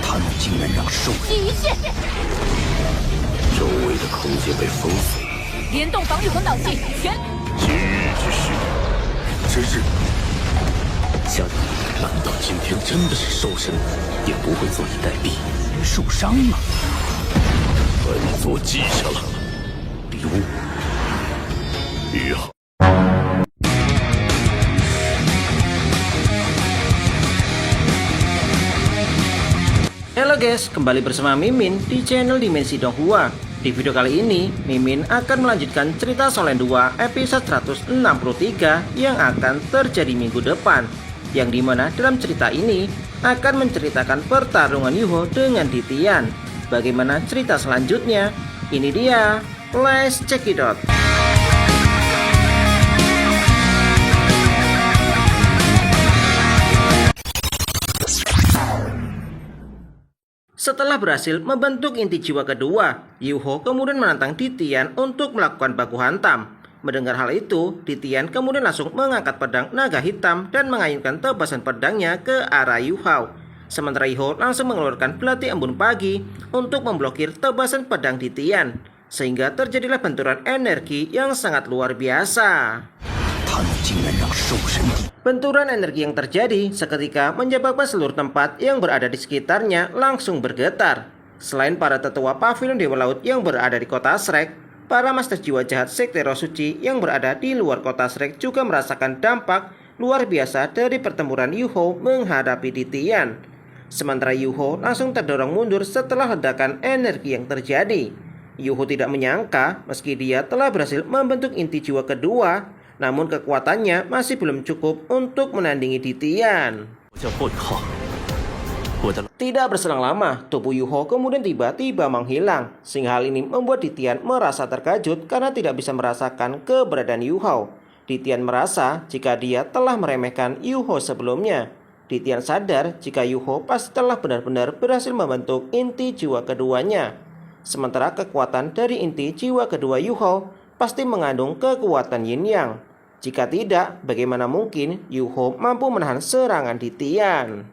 他们竟然让兽人第一线，周围的空间被封死，联动防御魂导器全。今日之事，下帝，难道今天真的是兽神，也不会坐以待毙？受伤了？本座记下了。礼物，约好。Halo guys, kembali bersama Mimin di channel Dimensi Donghua. Di video kali ini, Mimin akan melanjutkan cerita Solen 2 episode 163 yang akan terjadi minggu depan. Yang dimana dalam cerita ini akan menceritakan pertarungan Yuho dengan Titian. Bagaimana cerita selanjutnya? Ini dia, let's check it out. Setelah berhasil membentuk inti jiwa kedua, Yuho kemudian menantang Titian untuk melakukan baku hantam. Mendengar hal itu, Titian kemudian langsung mengangkat pedang naga hitam dan mengayunkan tebasan pedangnya ke arah Yuho. Sementara Yuho langsung mengeluarkan belati embun pagi untuk memblokir tebasan pedang Titian, sehingga terjadilah benturan energi yang sangat luar biasa. Benturan energi yang terjadi seketika menyebabkan seluruh tempat yang berada di sekitarnya langsung bergetar. Selain para tetua pavilion Dewa Laut yang berada di kota Shrek, para master jiwa jahat sekte Roh Suci yang berada di luar kota Shrek juga merasakan dampak luar biasa dari pertempuran Yuho menghadapi Titian. Sementara Yuho langsung terdorong mundur setelah ledakan energi yang terjadi. Yuho tidak menyangka meski dia telah berhasil membentuk inti jiwa kedua, namun kekuatannya masih belum cukup untuk menandingi Titian. Tidak berselang lama, tubuh Yuho kemudian tiba-tiba menghilang, sehingga hal ini membuat Titian merasa terkejut karena tidak bisa merasakan keberadaan Yuho. Titian merasa jika dia telah meremehkan Yuho sebelumnya. Titian sadar jika Yuho pasti telah benar-benar berhasil membentuk inti jiwa keduanya. Sementara kekuatan dari inti jiwa kedua Yuho pasti mengandung kekuatan Yin Yang. Jika tidak, bagaimana mungkin Yuho mampu menahan serangan Titian?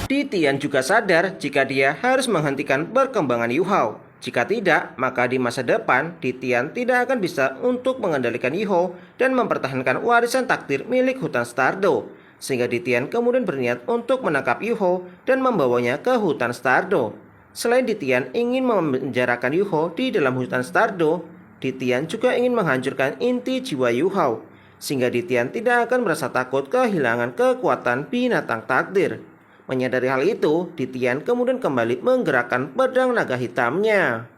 Titian juga sadar jika dia harus menghentikan perkembangan Yuho. Jika tidak, maka di masa depan Titian tidak akan bisa untuk mengendalikan Yuho dan mempertahankan warisan takdir milik hutan Stardo. Sehingga Titian kemudian berniat untuk menangkap Yuho dan membawanya ke hutan Stardo. Selain Titian ingin memenjarakan Yuho di dalam hutan Stardo, Titian juga ingin menghancurkan inti jiwa Yuho, sehingga Titian tidak akan merasa takut kehilangan kekuatan binatang takdir. Menyadari hal itu, Titian kemudian kembali menggerakkan pedang naga hitamnya.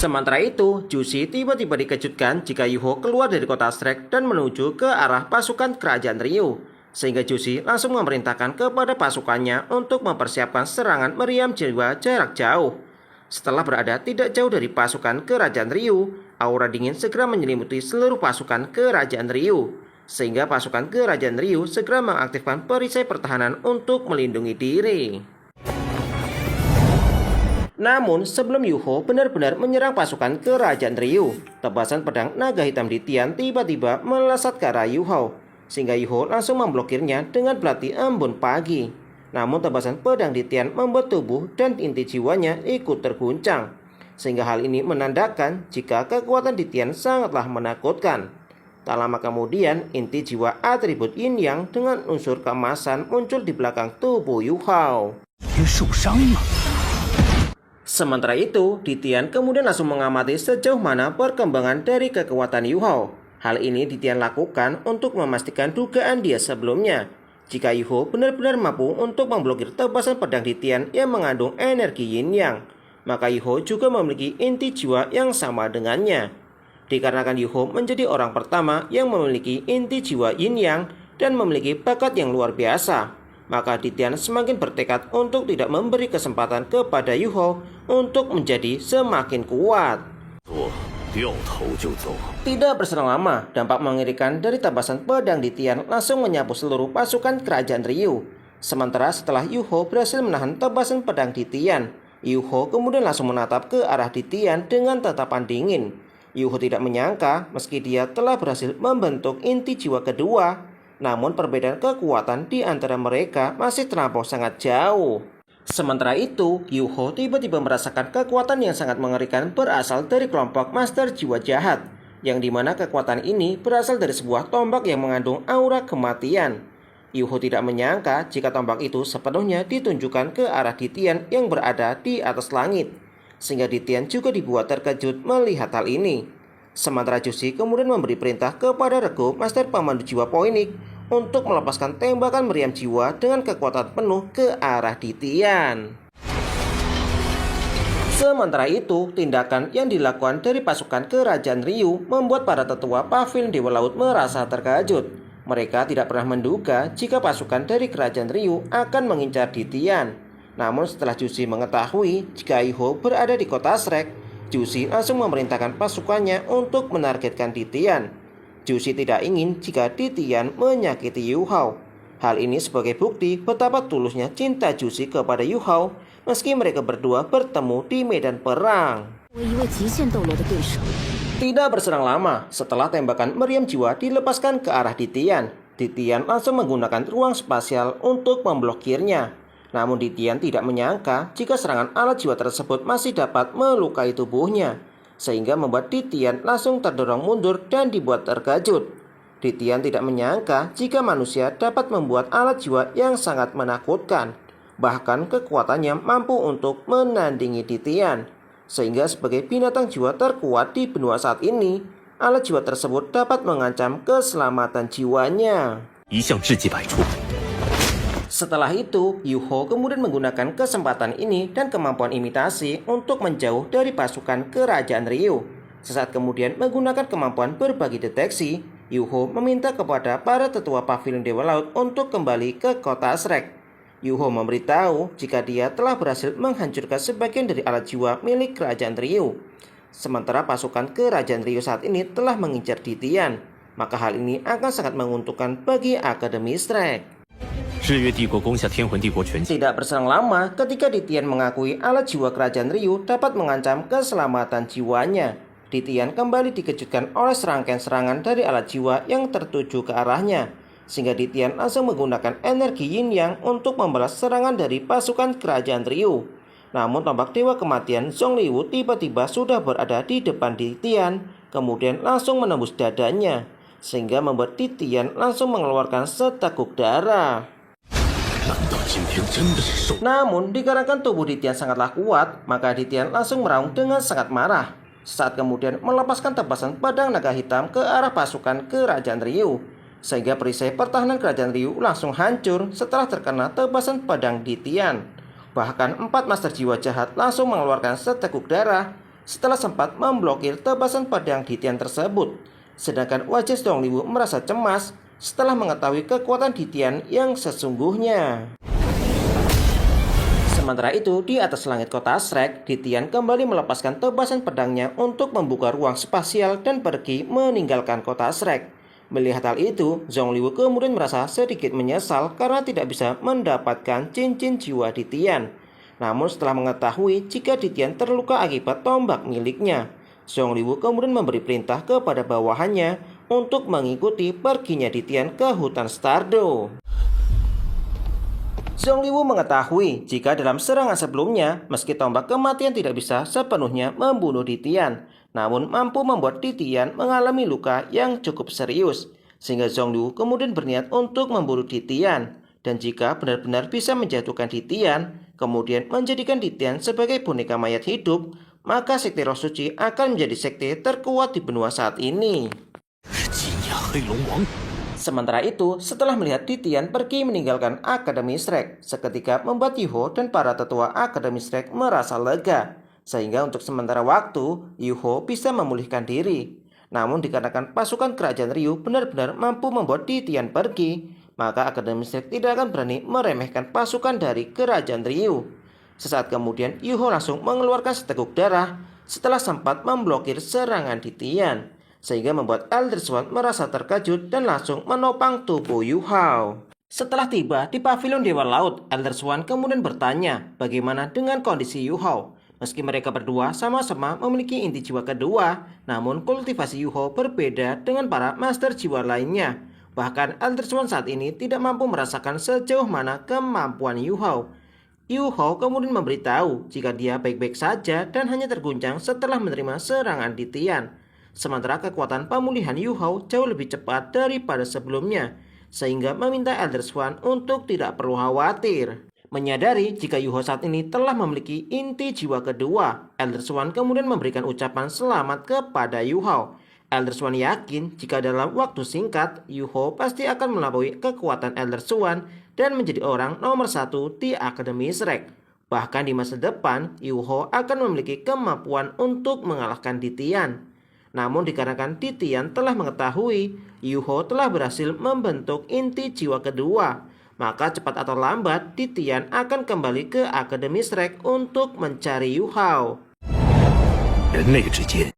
Sementara itu, Jushi tiba-tiba dikejutkan jika Yuho keluar dari kota Shrek dan menuju ke arah pasukan kerajaan Ryu. Sehingga Jushi langsung memerintahkan kepada pasukannya untuk mempersiapkan serangan meriam jiwa jarak jauh. Setelah berada tidak jauh dari pasukan kerajaan Ryu, aura dingin segera menyelimuti seluruh pasukan kerajaan Ryu. Sehingga pasukan kerajaan Ryu segera mengaktifkan perisai pertahanan untuk melindungi diri. Namun sebelum Yuho benar-benar menyerang pasukan kerajaan Ryu, tebasan pedang naga hitam Titian tiba-tiba melesat ke arah Yuho. Sehingga Yuho langsung memblokirnya dengan belati embun pagi. Namun tebasan pedang Titian membuat tubuh dan inti jiwanya ikut terguncang. Sehingga hal ini menandakan jika kekuatan Titian sangatlah menakutkan. Tak lama kemudian inti jiwa atribut Yin Yang dengan unsur keemasan muncul di belakang tubuh Yuho. Sementara itu, Titian kemudian langsung mengamati sejauh mana perkembangan dari kekuatan Yuho. Hal ini Titian lakukan untuk memastikan dugaan dia sebelumnya. Jika Yuho benar-benar mampu untuk memblokir tebasan pedang Titian yang mengandung energi Yin Yang, maka Yuho juga memiliki inti jiwa yang sama dengannya. Dikarenakan Yuho menjadi orang pertama yang memiliki inti jiwa Yin Yang dan memiliki bakat yang luar biasa, maka Titian semakin bertekad untuk tidak memberi kesempatan kepada Yuho untuk menjadi semakin kuat. Tidak berselang lama, dampak mengerikan dari tebasan pedang Titian langsung menyapu seluruh pasukan kerajaan Ryu. Sementara setelah Yuho berhasil menahan tebasan pedang Titian, Yuho kemudian langsung menatap ke arah Titian dengan tatapan dingin. Yuho tidak menyangka meski dia telah berhasil membentuk inti jiwa kedua, Namun perbedaan kekuatan di antara mereka masih terlampau sangat jauh. Sementara itu, Yuho tiba-tiba merasakan kekuatan yang sangat mengerikan berasal dari kelompok Master Jiwa Jahat, yang dimana kekuatan ini berasal dari sebuah tombak yang mengandung aura kematian. Yuho tidak menyangka jika tombak itu sepenuhnya ditunjukkan ke arah Ditian yang berada di atas langit, sehingga Ditian juga dibuat terkejut melihat hal ini. Sementara Jushi kemudian memberi perintah kepada Rego Master Pemandu Jiwa Poinik untuk melepaskan tembakan meriam jiwa dengan kekuatan penuh ke arah Ditian. Sementara itu, tindakan yang dilakukan dari pasukan Kerajaan Ryu membuat para tetua Pavilion Dewa Laut merasa terkejut. Mereka tidak pernah menduga jika pasukan dari Kerajaan Ryu akan mengincar Ditian. Namun setelah Jushi mengetahui jika Yuho berada di kota Shrek, Jushi langsung memerintahkan pasukannya untuk menargetkan Ditian. Jushi tidak ingin jika Ditian menyakiti Yu Hao. Hal ini sebagai bukti betapa tulusnya cinta Jushi kepada Yu Hao meski mereka berdua bertemu di medan perang. Tidak berserang lama, setelah tembakan meriam jiwa dilepaskan ke arah Ditian, Ditian langsung menggunakan ruang spasial untuk memblokirnya. Namun Ditian tidak menyangka jika serangan alat jiwa tersebut masih dapat melukai tubuhnya, sehingga membuat Ditian langsung terdorong mundur dan dibuat terkejut. Ditian tidak menyangka jika manusia dapat membuat alat jiwa yang sangat menakutkan. Bahkan kekuatannya mampu untuk menandingi Ditian. Sehingga sebagai binatang jiwa terkuat di benua saat ini, alat jiwa tersebut dapat mengancam keselamatan jiwanya. Setelah itu, Yuho kemudian menggunakan kesempatan ini dan kemampuan imitasi untuk menjauh dari pasukan Kerajaan Ryu. Sesaat kemudian menggunakan kemampuan berbagi deteksi, Yuho meminta kepada para tetua Pavilion Dewa Laut untuk kembali ke kota Shrek. Yuho memberitahu jika dia telah berhasil menghancurkan sebagian dari alat jiwa milik Kerajaan Ryu. Sementara pasukan Kerajaan Ryu saat ini telah mengincar Ditian, maka hal ini akan sangat menguntungkan bagi Akademi Shrek. Tidak berselang lama ketika Ditian mengakui alat jiwa Kerajaan Ryu dapat mengancam keselamatan jiwanya. Ditian kembali dikejutkan oleh serangkaian serangan dari alat jiwa yang tertuju ke arahnya, sehingga Ditian langsung menggunakan energi Yin Yang untuk membalas serangan dari pasukan Kerajaan Ryu. Namun tombak Dewa Kematian Zongliwu tiba-tiba sudah berada di depan Ditian, kemudian langsung menembus dadanya, sehingga membuat Ditian langsung mengeluarkan seteguk darah. Namun dikarenakan tubuh Ditian sangatlah kuat, maka Ditian langsung meraung dengan sangat marah. Saat kemudian melepaskan tebasan pedang naga hitam ke arah pasukan Kerajaan Ryu, sehingga perisai pertahanan Kerajaan Ryu langsung hancur setelah terkena tebasan pedang Ditian. Bahkan 4 Master Jiwa Jahat langsung mengeluarkan seteguk darah setelah sempat memblokir tebasan pedang Ditian tersebut. Sedangkan wajah Zongliwu merasa cemas setelah mengetahui kekuatan Ditian yang sesungguhnya. Sementara itu, di atas langit kota Shrek, Ditian kembali melepaskan tebasan pedangnya untuk membuka ruang spasial dan pergi meninggalkan kota Shrek. Melihat hal itu, Zongliwu kemudian merasa sedikit menyesal karena tidak bisa mendapatkan cincin jiwa Ditian. Namun setelah mengetahui jika Ditian terluka akibat tombak miliknya, Zongliwu kemudian memberi perintah kepada bawahannya untuk mengikuti perginya Ditian ke hutan Stardo. Zongliwu mengetahui jika dalam serangan sebelumnya, meski tombak kematian tidak bisa sepenuhnya membunuh Ditian, namun mampu membuat Ditian mengalami luka yang cukup serius, sehingga Zongliwu kemudian berniat untuk memburu Ditian. Dan jika benar-benar bisa menjatuhkan Ditian, kemudian menjadikan Ditian sebagai boneka mayat hidup, maka sekte Roh Suci akan menjadi sekte terkuat di benua saat ini. Sementara itu, setelah melihat Ditian pergi meninggalkan Akademi Shrek, seketika membuat Yuho dan para tetua Akademi Shrek merasa lega, sehingga untuk sementara waktu, Yuho bisa memulihkan diri. Namun dikarenakan pasukan Kerajaan Ryu benar-benar mampu membuat Ditian pergi, maka Akademi Shrek tidak akan berani meremehkan pasukan dari Kerajaan Ryu. Sesaat kemudian, Yuho langsung mengeluarkan seteguk darah setelah sempat memblokir serangan Ditian, sehingga membuat Elder Swan merasa terkejut dan langsung menopang tubuh Yu Hao. Setelah tiba di Pavilion Dewa Laut, Elder Swan kemudian bertanya bagaimana dengan kondisi Yu Hao. Meski mereka berdua sama-sama memiliki inti jiwa kedua, namun kultivasi Yu Hao berbeda dengan para master jiwa lainnya. Bahkan Elder Swan saat ini tidak mampu merasakan sejauh mana kemampuan Yu Hao. Yu Hao kemudian memberitahu jika dia baik-baik saja dan hanya terguncang setelah menerima serangan titian. Sementara kekuatan pemulihan Yu Hao jauh lebih cepat daripada sebelumnya, sehingga meminta Elder Swan untuk tidak perlu khawatir. Menyadari jika Yu Hao saat ini telah memiliki inti jiwa kedua, Elder Swan kemudian memberikan ucapan selamat kepada Yu Hao. Elder Swan yakin jika dalam waktu singkat, Yu Hao pasti akan melampaui kekuatan Elder Swan dan menjadi orang nomor 1 di Akademi Shrek. Bahkan di masa depan, Yu Hao akan memiliki kemampuan untuk mengalahkan Titian. Namun dikarenakan Titian telah mengetahui Yu Hao telah berhasil membentuk inti jiwa kedua, maka cepat atau lambat Titian akan kembali ke Akademi Shrek untuk mencari Yu Hao. 人类之间